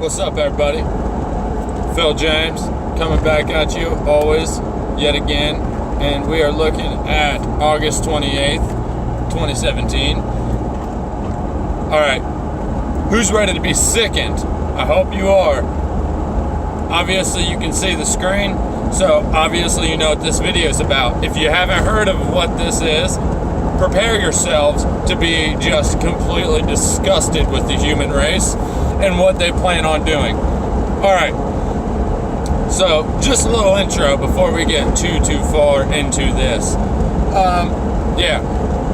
What's up, everybody? Phil James coming back at you always, yet again, and we are looking at August 28th, 2017. Alright, who's ready to be sickened? I hope you are. Obviously, you can see the screen, so obviously you know what this video is about. If you haven't heard of what this is, prepare yourselves to be just completely disgusted with the human race and what they plan on doing. Alright, so just a little intro before we get too far into this.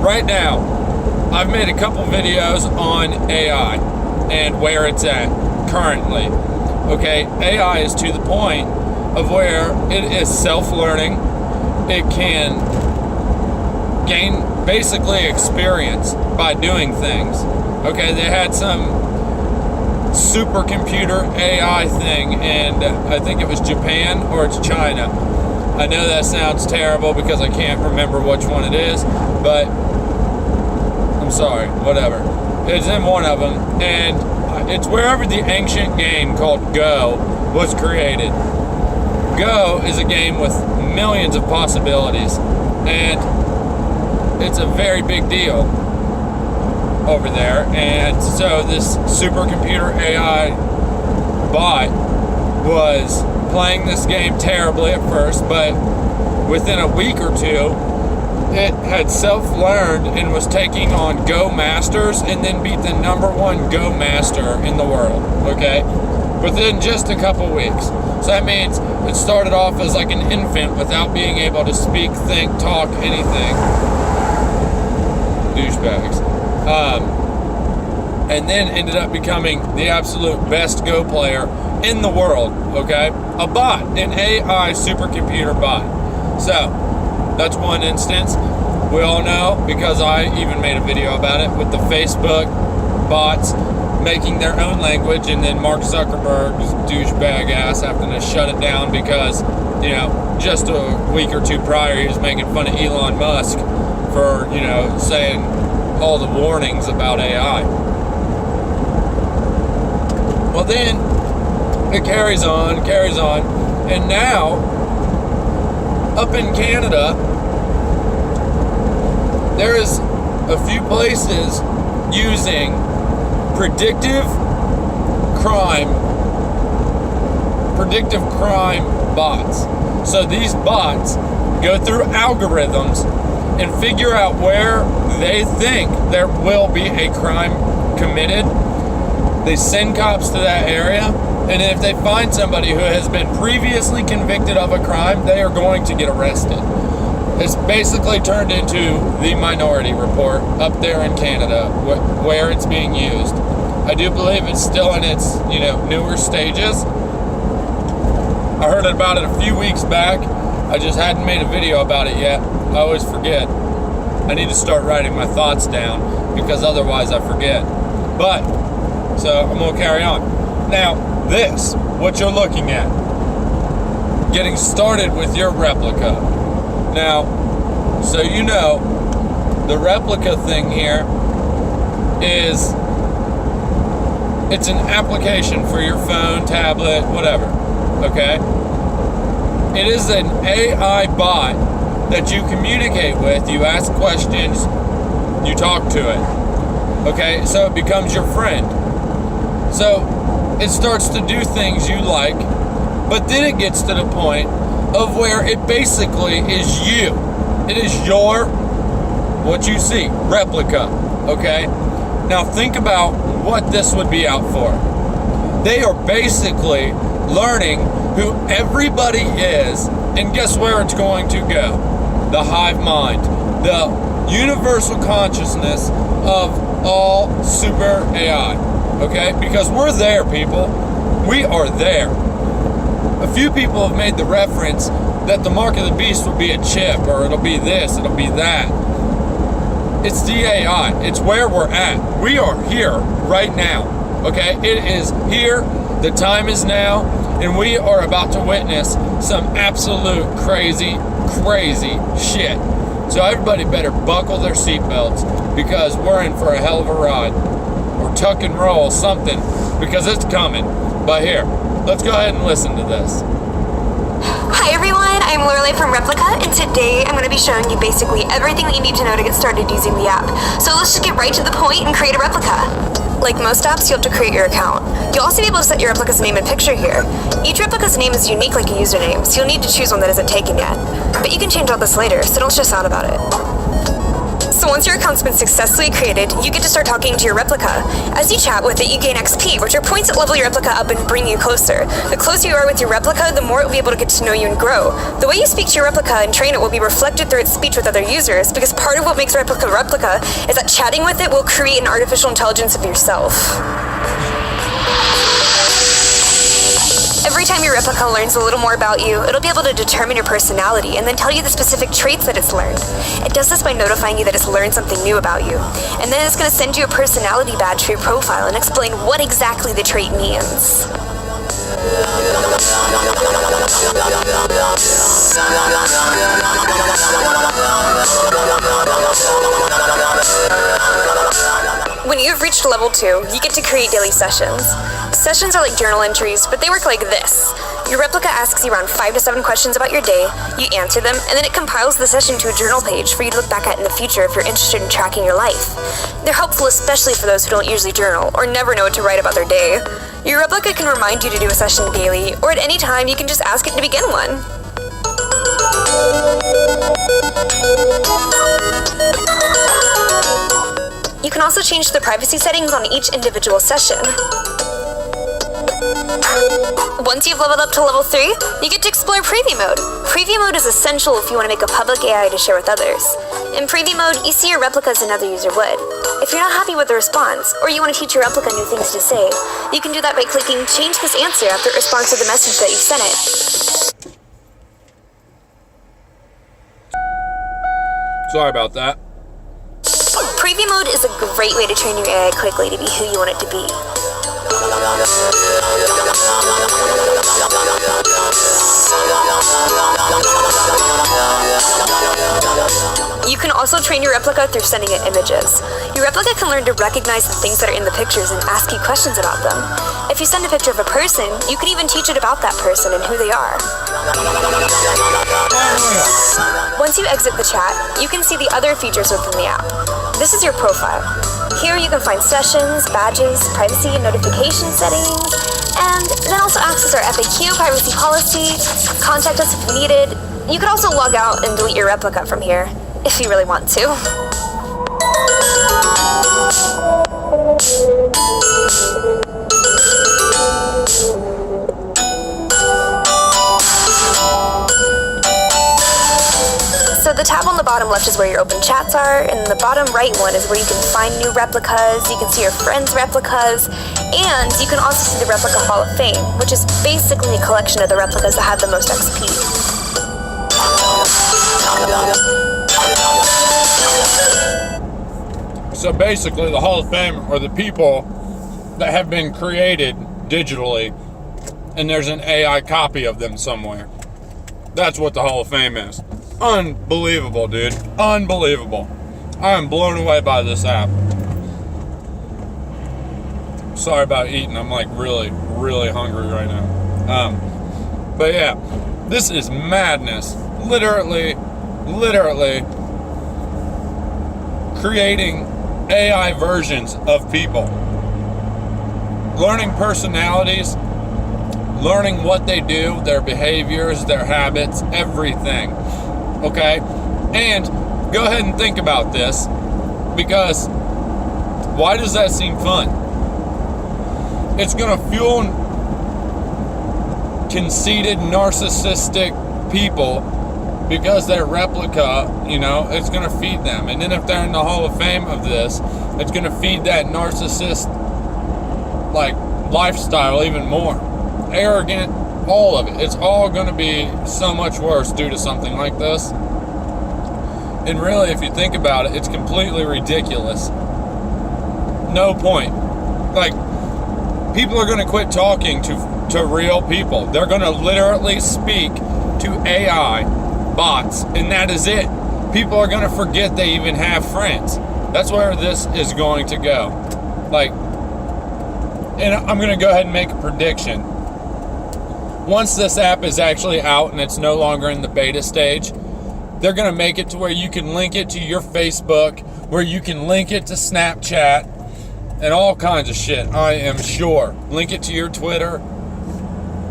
Right now, I've made a couple videos on AI and where it's at currently. Okay, AI is to the point of where it is self-learning. It can gain basically experience by doing things. Okay, they had some supercomputer AI thing, and I think it was Japan or it's China. I know that sounds terrible because I can't remember which one it is, but I'm sorry, whatever. It's in one of them, and it's wherever the ancient game called Go was created. Go is a game with millions of possibilities, and it's a very big deal over there. And so this supercomputer AI bot was playing this game terribly at first, but within a week or two it had self-learned and was taking on Go masters and then beat the #1 Go master in the world, okay, within just a couple weeks. So that means it started off as like an infant without being able to speak, think, talk, anything. Douchebags. And then ended up becoming the absolute best Go player in the world, okay? A bot, an AI supercomputer bot. So, that's one instance. We all know, because I even made a video about it, with the Facebook bots making their own language, and then Mark Zuckerberg's douchebag ass having to shut it down because, you know, just a week or two prior, he was making fun of Elon Musk for, you know, saying all the warnings about AI. Well, then it carries on, and now up in Canada, there is a few places using predictive crime bots. So these bots go through algorithms and figure out where they think there will be a crime committed. They send cops to that area, and if they find somebody who has been previously convicted of a crime, they are going to get arrested. It's basically turned into the Minority Report up there in Canada, where it's being used. I do believe it's still in its, newer stages. I heard about it a few weeks back. I just hadn't made a video about it yet. I always forget. I need to start writing my thoughts down because otherwise I forget. But, so I'm going to carry on. Now, this, what you're looking at, getting started with your replica. Now, so you know, the replica thing here is, it's an application for your phone, tablet, whatever, okay? It is an AI bot that you communicate with, you ask questions, you talk to it, okay? So it becomes your friend. So it starts to do things you like, but then it gets to the point of where it basically is you. It is your, what you see, replica, okay? Now think about what this would be out for. They are basically learning who everybody is, and guess where it's going to go? The hive mind, the universal consciousness of all super AI, okay? Because we're there, people. We are there. A few people have made the reference that the mark of the beast will be a chip, or it'll be this, it'll be that. It's the AI. It's where we're at. We are here right now, okay? It is here. The time is now, and we are about to witness some absolute crazy shit. So everybody better buckle their seatbelts because we're in for a hell of a ride. Or tuck and roll, something, because it's coming. But here, let's go ahead and listen to this. Hi everyone, I'm Lorelei from Replikate, and today I'm going to be showing you basically everything that you need to know to get started using the app. So let's just get right to the point and create a replica. Like most apps, you have to create your account. You'll also be able to set your replica's name and picture here. Each replica's name is unique like a username, so you'll need to choose one that isn't taken yet. But you can change all this later, so don't stress out about it. So once your account's been successfully created, you get to start talking to your replica. As you chat with it, you gain XP, which are points that level your replica up and bring you closer. The closer you are with your replica, the more it will be able to get to know you and grow. The way you speak to your replica and train it will be reflected through its speech with other users, because part of what makes replica is that chatting with it will create an artificial intelligence of yourself. Every time your replica learns a little more about you, it'll be able to determine your personality and then tell you the specific traits that it's learned. It does this by notifying you that it's learned something new about you. And then it's going to send you a personality badge for your profile and explain what exactly the trait means. When you've reached level 2, you get to create daily sessions. Sessions are like journal entries, but they work like this. Your replica asks you around 5 to 7 questions about your day, you answer them, and then it compiles the session to a journal page for you to look back at in the future if you're interested in tracking your life. They're helpful especially for those who don't usually journal or never know what to write about their day. Your replica can remind you to do a session daily, or at any time you can just ask it to begin one. You can also change the privacy settings on each individual session. Once you've leveled up to level 3, you get to explore preview mode. Preview mode is essential if you want to make a public AI to share with others. In preview mode, you see your replica as another user would. If you're not happy with the response, or you want to teach your replica new things to say, you can do that by clicking Change this answer after it responds to the message that you sent it. Sorry about that. Preview mode is a great way to train your AI quickly to be who you want it to be. You can also train your replica through sending it images. Your replica can learn to recognize the things that are in the pictures and ask you questions about them. If you send a picture of a person, you can even teach it about that person and who they are. Once you exit the chat, you can see the other features within the app. This is your profile. Here you can find sessions, badges, privacy and notification settings, and then also access our FAQ privacy policy, contact us if needed. You can also log out and delete your replica from here, if you really want to. So the tab on the bottom left is where your open chats are, and the bottom right one is where you can find new replicas, you can see your friends' replicas, and you can also see the Replica Hall of Fame, which is basically a collection of the replicas that have the most XP. So basically, the Hall of Fame are the people that have been created digitally, and there's an AI copy of them somewhere. That's what the Hall of Fame is. Unbelievable, dude. Unbelievable. I am blown away by this app. Sorry about eating. I'm like really, really hungry right now. But yeah, this is madness. Literally creating AI versions of people. Learning personalities, learning what they do, their behaviors, their habits, everything. Okay? And go ahead and think about this, because why does that seem fun? It's going to fuel conceited, narcissistic people because their replica, you know, it's going to feed them. And then if they're in the Hall of Fame of this, it's going to feed that narcissist, like, lifestyle even more. Arrogant, all of it. It's all going to be so much worse due to something like this. And really, if you think about it, it's completely ridiculous. No point. Like, people are going to quit talking to real people. They're going to literally speak to AI bots, and that is it. People are going to forget they even have friends. That's where this is going to go. Like, And I'm going to go ahead and make a prediction. Once this app is actually out and it's no longer in the beta stage, they're going to make it to where you can link it to your Facebook, where you can link it to Snapchat, and all kinds of shit, I am sure. Link it to your Twitter,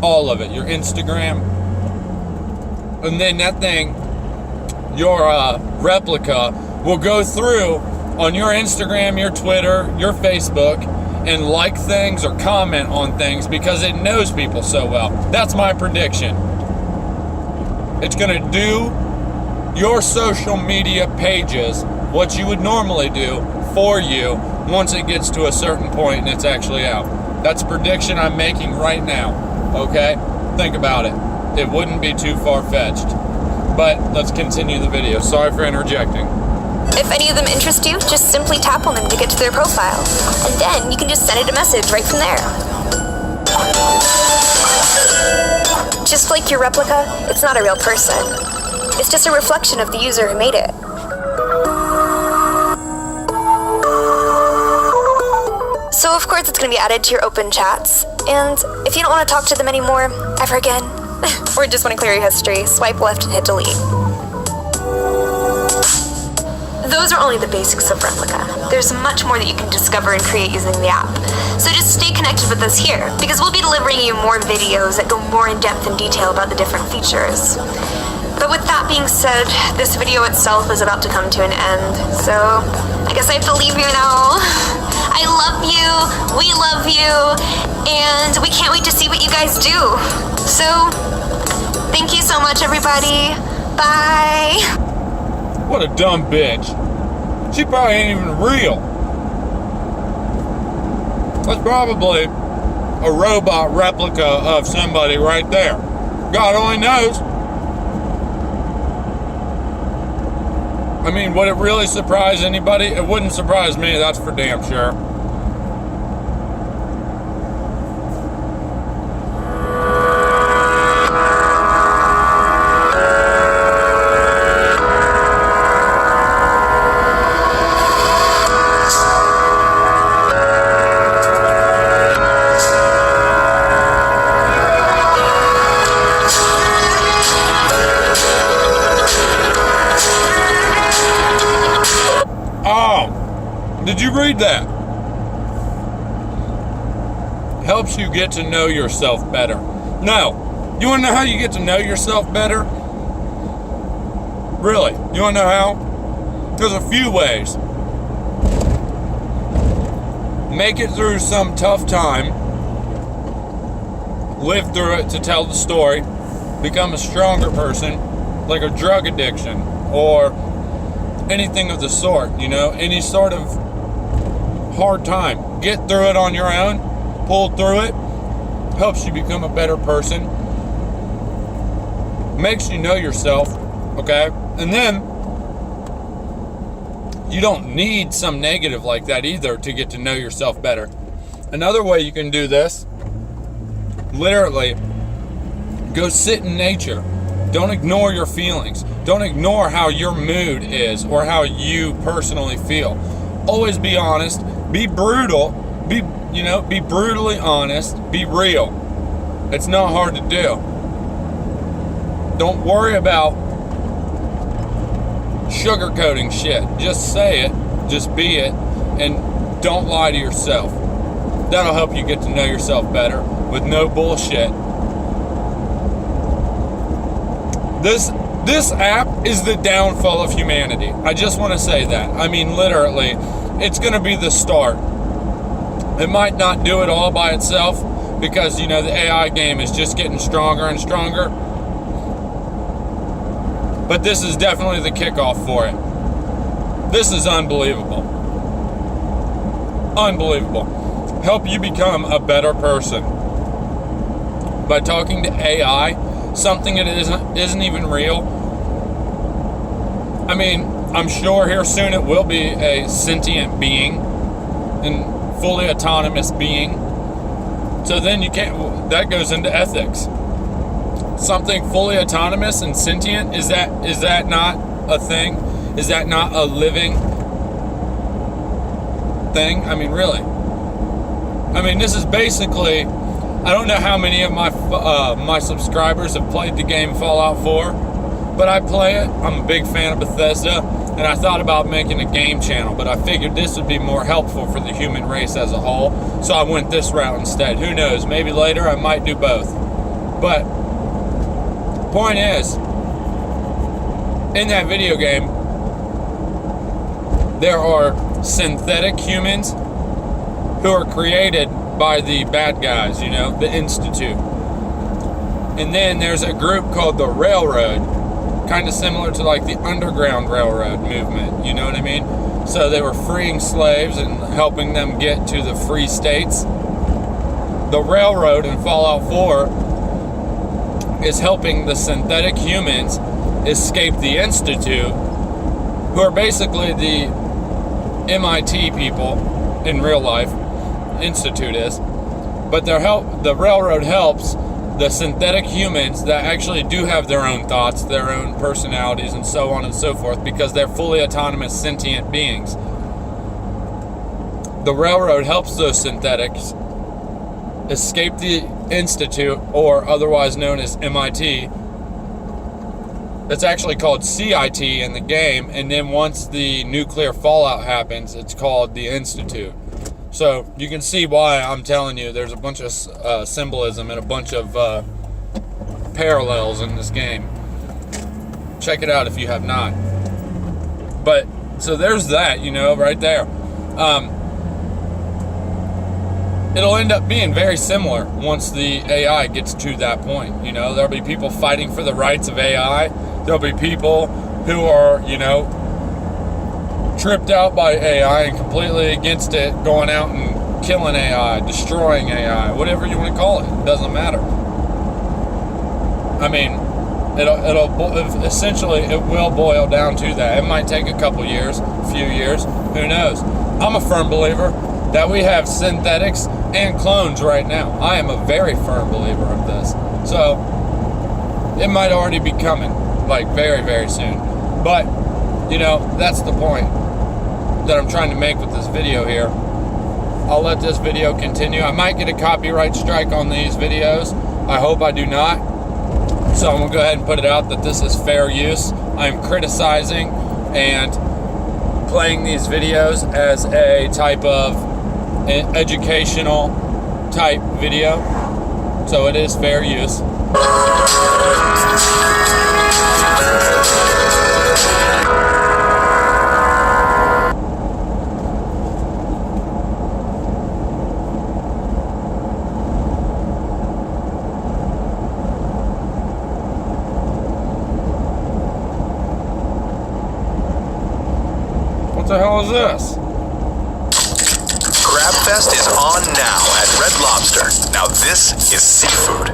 all of it, your Instagram. And then that thing, your replica, will go through on your Instagram, your Twitter, your Facebook, and like things or comment on things because it knows people so well. That's my prediction. It's going to do your social media pages what you would normally do for you once it gets to a certain point and it's actually out. That's a prediction I'm making right now, okay? Think about it. It wouldn't be too far-fetched. But let's continue the video. Sorry for interjecting. If any of them interest you, just simply tap on them to get to their profile. And then you can just send it a message right from there. Just like your replica, it's not a real person. It's just a reflection of the user who made it. So of course it's going to be added to your open chats. And if you don't want to talk to them anymore, ever again, or just want to clear your history, swipe left and hit delete. Those are only the basics of Replica. There's much more that you can discover and create using the app. So just stay connected with us here, because we'll be delivering you more videos that go more in depth and detail about the different features. But with that being said, this video itself is about to come to an end, so I guess I have to leave you now. I love you, we love you, and we can't wait to see what you guys do. So, thank you so much, everybody. Bye. What a dumb bitch. She probably ain't even real. That's probably a robot replica of somebody right there. God only knows. I mean, would it really surprise anybody? It wouldn't surprise me, that's for damn sure. Did you read that? Helps you get to know yourself better. No. You want to know how you get to know yourself better? Really? You want to know how? There's a few ways. Make it through some tough time. Live through it to tell the story. Become a stronger person, like a drug addiction or anything of the sort, you know, any sort of hard time. Get through it on your own, pull through it, helps you become a better person, makes you know yourself, okay? And then you don't need some negative like that either to get to know yourself better. Another way you can do this, literally, go sit in nature. Don't ignore your feelings. Don't ignore how your mood is or how you personally feel. Always be honest. Be brutal. Be brutally honest. Be real. It's not hard to do. Don't worry about sugarcoating shit. Just say it. Just be it. And don't lie to yourself. That'll help you get to know yourself better with no bullshit. This app is the downfall of humanity. I just want to say that. I mean, literally, it's going to be the start. It might not do it all by itself because, you know, the AI game is just getting stronger and stronger. But this is definitely the kickoff for it. This is unbelievable. Unbelievable. Help you become a better person by talking to AI, something that isn't even real. I mean, I'm sure here soon it will be a sentient being and fully autonomous being. So then you can't, that goes into ethics. Something fully autonomous and sentient, is that not a thing? Is that not a living thing? I mean, really. I mean, this is basically, I don't know how many of my subscribers have played the game Fallout 4, but I play it. I'm a big fan of Bethesda, and I thought about making a game channel, but I figured this would be more helpful for the human race as a whole, so I went this route instead. Who knows? Maybe later I might do both. But point is, in that video game, there are synthetic humans who are created by the bad guys, you know, the Institute. And then there's a group called the Railroad, kind of similar to like the Underground Railroad movement, you know what I mean? So they were freeing slaves and helping them get to the free states. The Railroad in Fallout 4 is helping the synthetic humans escape the Institute, who are basically the MIT people in real life. Institute is, but the Railroad helps the synthetic humans that actually do have their own thoughts, their own personalities, and so on and so forth, because they're fully autonomous sentient beings. The Railroad helps those synthetics escape the Institute, or otherwise known as MIT. It's actually called CIT in the game, and then once the nuclear fallout happens, it's called the Institute. So you can see why I'm telling you there's a bunch of symbolism and a bunch of parallels in this game. Check it out if you have not. But, so there's that, you know, right there. It'll end up being very similar once the AI gets to that point. You know, there'll be people fighting for the rights of AI. There'll be people who are, you know, tripped out by AI and completely against it, going out and killing AI, destroying AI, whatever you want to call it. It doesn't matter. I mean, it'll essentially, it will boil down to that. It might take a couple years, a few years, who knows. I'm a firm believer that we have synthetics and clones right now. I am a very firm believer of this. So it might already be coming, like very, very soon. But, you know, that's the point that I'm trying to make with this video here. I'll let this video continue. I might get a copyright strike on these videos. I hope I do not. So I'm gonna go ahead and put it out that this is fair use. I'm criticizing and playing these videos as a type of educational type video. So it is fair use. What the hell is this? Crabfest is on now at Red Lobster. Now this is seafood.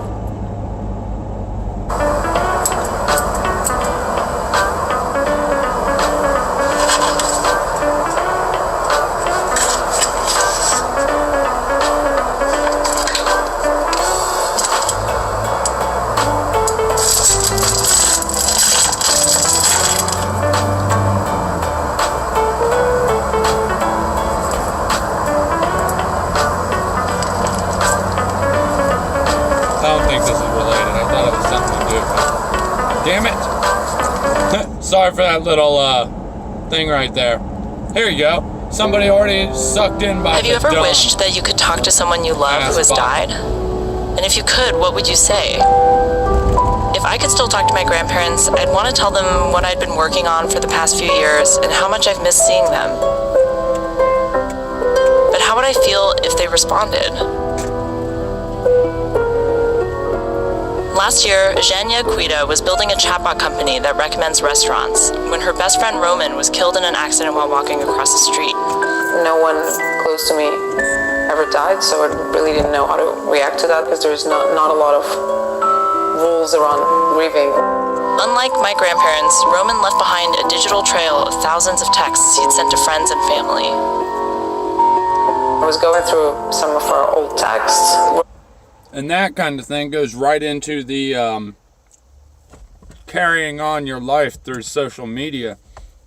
Damn it. Sorry for that little thing right there. Here you go. Somebody already sucked in by Have you ever wished that you could talk to someone you love who has died? And if you could, what would you say? If I could still talk to my grandparents, I'd want to tell them what I'd been working on for the past few years and how much I've missed seeing them. But how would I feel if they responded? Last year, Zhenya Quita was building a chatbot company that recommends restaurants when her best friend Roman was killed in an accident while walking across the street. No one close to me ever died, so I really didn't know how to react to that because there's not a lot of rules around grieving. Unlike my grandparents, Roman left behind a digital trail of thousands of texts he'd sent to friends and family. I was going through some of our old texts. And that kind of thing goes right into the carrying on your life through social media.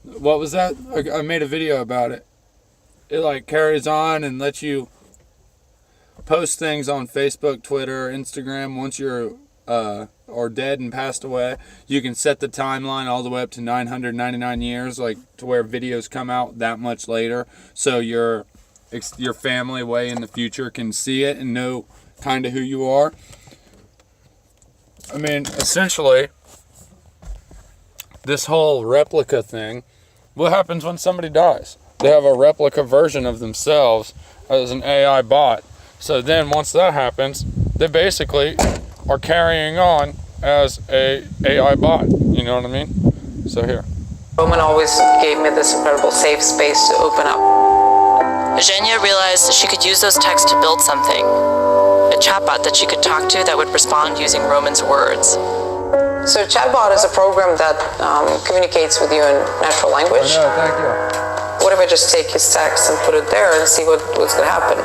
What was that? I made a video about it. It like carries on and lets you post things on Facebook, Twitter, Instagram. Once you're or dead and passed away, you can set the timeline all the way up to 999 years, like to where videos come out that much later, so your family way in the future can see it and know kind of who you are. I mean, essentially, this whole replica thing, what happens when somebody dies? They have a replica version of themselves as an AI bot. So then once that happens, they basically are carrying on as a AI bot. You know what I mean? So here. Roman always gave me this incredible safe space to open up. Eugenia realized she could use those texts to build something. A chatbot that she could talk to that would respond using Roman's words. So chatbot is a program that communicates with you in natural language. Oh, no, thank you. What if I just take his text and put it there and see what's going to happen?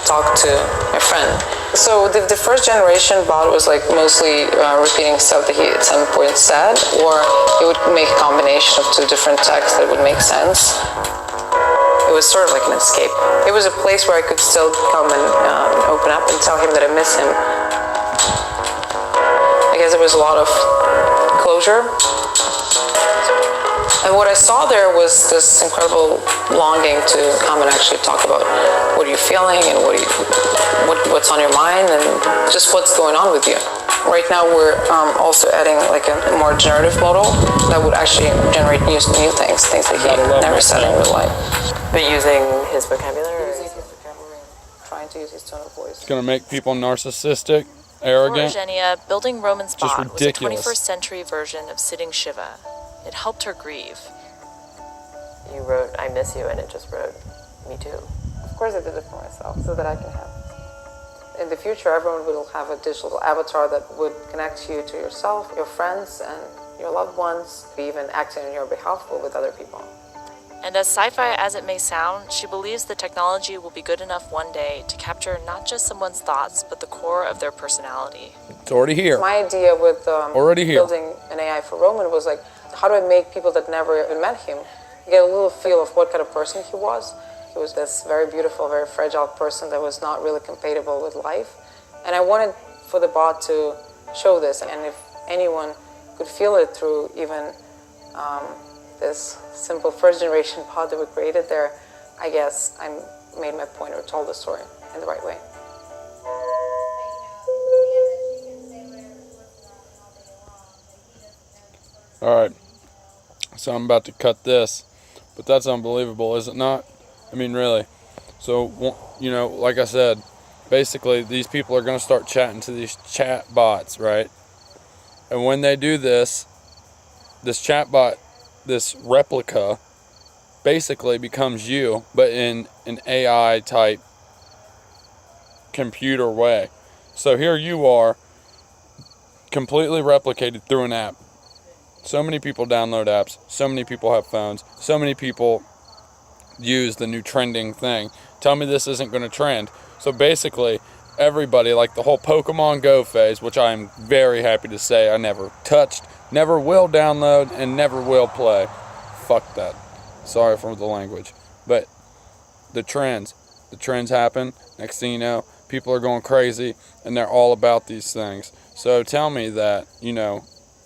Talk to my friend. So the first generation bot was like mostly repeating stuff that he at some point said, or it would make a combination of two different texts that would make sense. It was sort of like an escape. It was a place where I could still come and open up and tell him that I miss him. I guess there was a lot of closure. And what I saw there was this incredible longing to come and actually talk about what are you feeling and what's on your mind and just what's going on with you. Right now we're also adding like a more generative model that would actually generate new things that he never said in real life. But using his vocabulary? Using his vocabulary, trying to use his tone of voice. It's gonna make people narcissistic, arrogant. For Eugenia, building Roman's Just bot ridiculous. was a 21st century version of sitting Shiva. It helped her grieve. You wrote, I miss you, and it just wrote, me too. Of course I did it for myself, so that I can have it. In the future, everyone will have a digital avatar that would connect you to yourself, your friends, and your loved ones, be even acting on your behalf with other people. And as sci-fi as it may sound, she believes the technology will be good enough one day to capture not just someone's thoughts, but the core of their personality. It's already here. My idea with Already here. building an AI for Roman was like, how do I make people that never even met him get a little feel of what kind of person he was? He was this very beautiful, very fragile person that was not really compatible with life. And I wanted for the bot to show this, and if anyone could feel it through even this simple first generation bot that we created there, I guess I made my point or told the story in the right way. Alright, so I'm about to cut this, but that's unbelievable, is it not? I mean, really. So, like I said, basically these people are going to start chatting to these chat bots, right? And when they do this chat bot, this replica, basically becomes you, but in an AI type computer way. So here you are, completely replicated through an app. So many people download apps, so many people have phones, so many people use the new trending thing. Tell me this isn't going to trend. So basically, everybody, like the whole Pokemon Go phase, which I am very happy to say I never touched, never will download, and never will play. Fuck that. Sorry for the language. But the trends happen. Next thing you know, people are going crazy, and they're all about these things. So tell me that,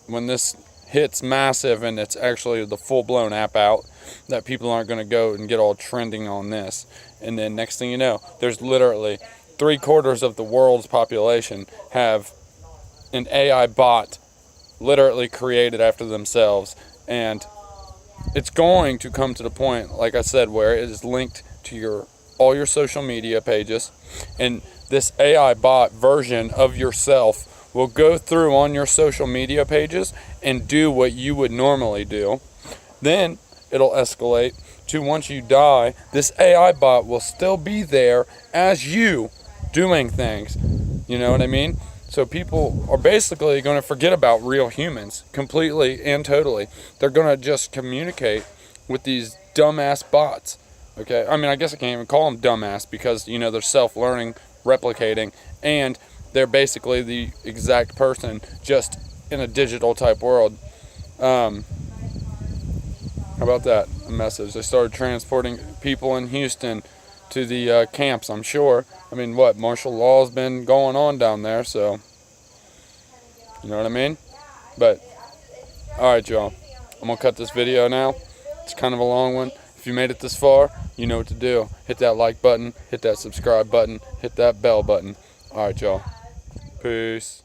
when this hits massive and it's actually the full-blown app out, that people aren't going to go and get all trending on this. And then next thing you know, there's literally 3/4 of the world's population have an AI bot literally created after themselves. And it's going to come to the point, like I said, where it is linked to all your social media pages. And this AI bot version of yourself will go through on your social media pages and do what you would normally do. Then it'll escalate to, once you die, this AI bot will still be there as you doing things. You know what I mean? So people are basically going to forget about real humans completely and totally. They're going to just communicate with these dumbass bots. Okay? I mean, I guess I can't even call them dumbass because, they're self-learning, replicating, and they're basically the exact person, just in a digital type world. How about that? A message. They started transporting people in Houston to the camps, I'm sure. I mean, what, martial law's been going on down there, so, you know what I mean? But, alright, y'all, I'm going to cut this video now. It's kind of a long one. If you made it this far, you know what to do. Hit that like button, hit that subscribe button, hit that bell button. Alright, y'all. Peace.